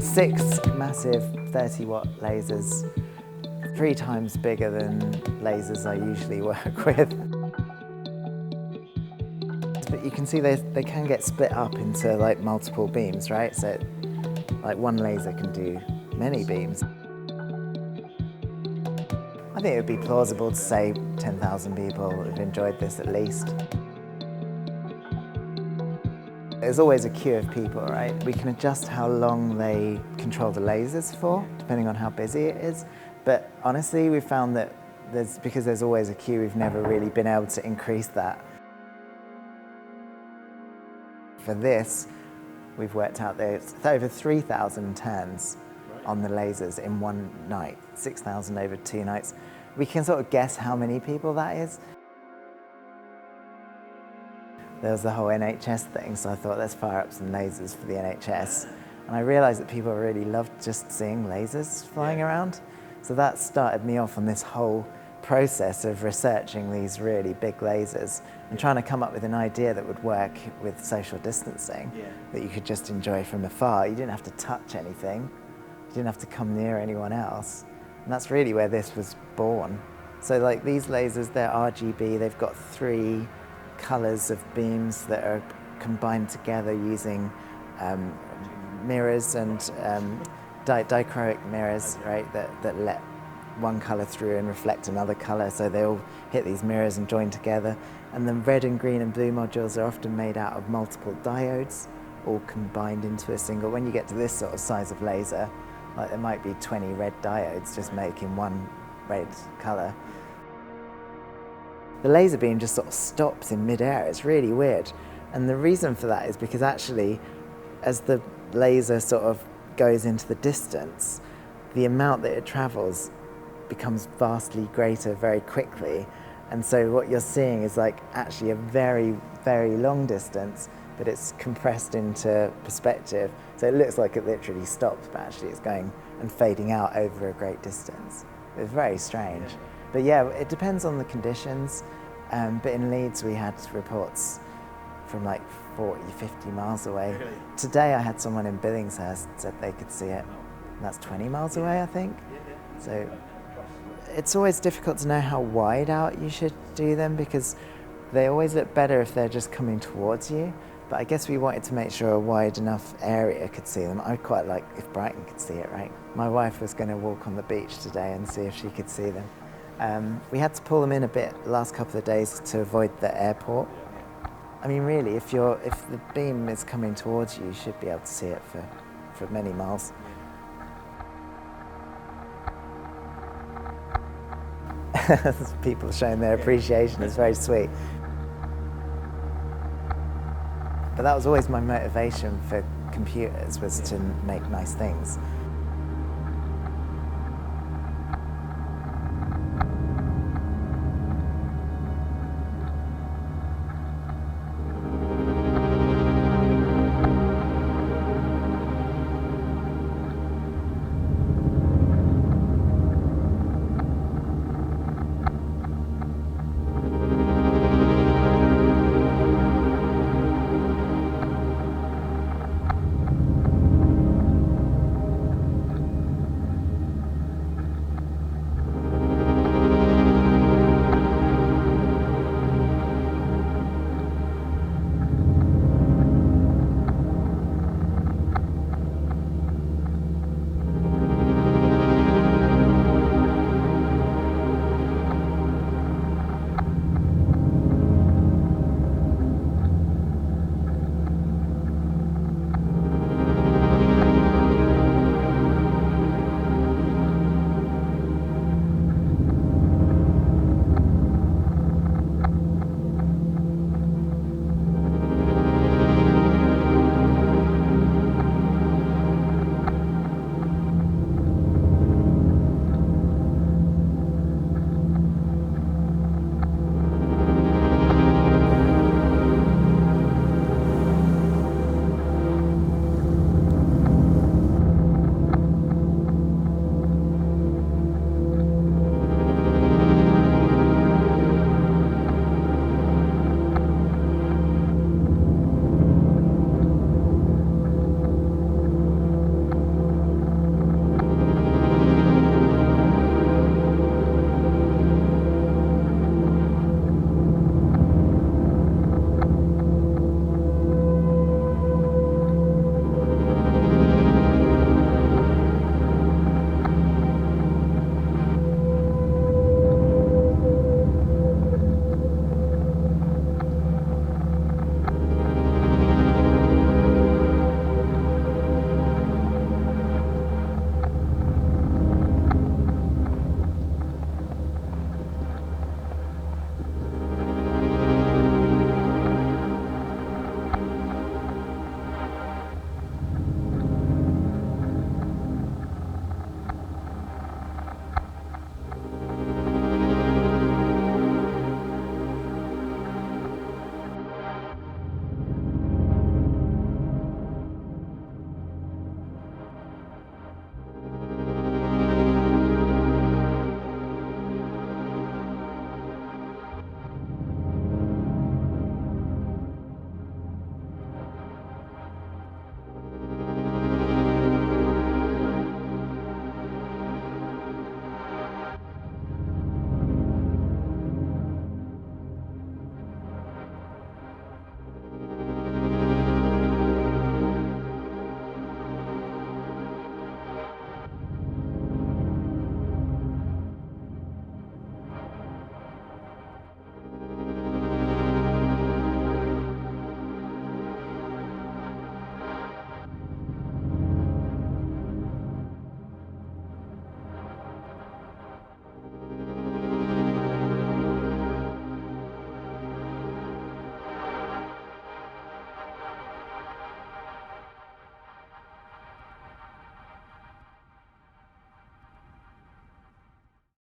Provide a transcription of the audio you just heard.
6 massive 30-watt lasers, 3 times bigger than lasers I usually work with. But you can see they can get split up into like multiple beams, right? So like one laser can do many beams. I think it would be plausible to say 10,000 people have enjoyed this at least. There's always a queue of people, right? We can adjust how long they control the lasers for, depending on how busy it is. But honestly, we've found that because there's always a queue, we've never really been able to increase that. For this, we've worked out there's over 3,000 turns on the lasers in one night, 6,000 over 2 nights. We can sort of guess how many people that is. There was the whole NHS thing, so I thought let's fire up some lasers for the NHS. And I realised that people really loved just seeing lasers flying around. So that started me off on this whole process of researching these really big lasers and trying to come up with an idea that would work with social distancing, that you could just enjoy from afar. You didn't have to touch anything. You didn't have to come near anyone else. And that's really where this was born. So like these lasers, they're RGB. They've got 3 colours of beams that are combined together using mirrors and dichroic mirrors, right, that let one colour through and reflect another colour, so they all hit these mirrors and join together. And the red and green and blue modules are often made out of multiple diodes, all combined into a single. When you get to this sort of size of laser, like there might be 20 red diodes just making one red colour. The laser beam just sort of stops in mid-air. It's really weird. And the reason for that is because actually, as the laser sort of goes into the distance, the amount that it travels becomes vastly greater very quickly. And so what you're seeing is like actually a very, very long distance, but it's compressed into perspective. So it looks like it literally stops, but actually it's going and fading out over a great distance. It's very strange. But yeah, it depends on the conditions. But in Leeds, we had reports from like 40, 50 miles away. Really? Today, I had someone in Billingshurst said they could see it. And that's 20 miles away, I think. So it's always difficult to know how wide out you should do them because they always look better if they're just coming towards you. But I guess we wanted to make sure a wide enough area could see them. I'd quite like if Brighton could see it, right? My wife was going to walk on the beach today and see if she could see them. We had to pull them in a bit the last couple of days to avoid the airport. I mean, really, if the beam is coming towards you, you should be able to see it for many miles. People showing their appreciation is very sweet. But that was always my motivation for computers, was to make nice things.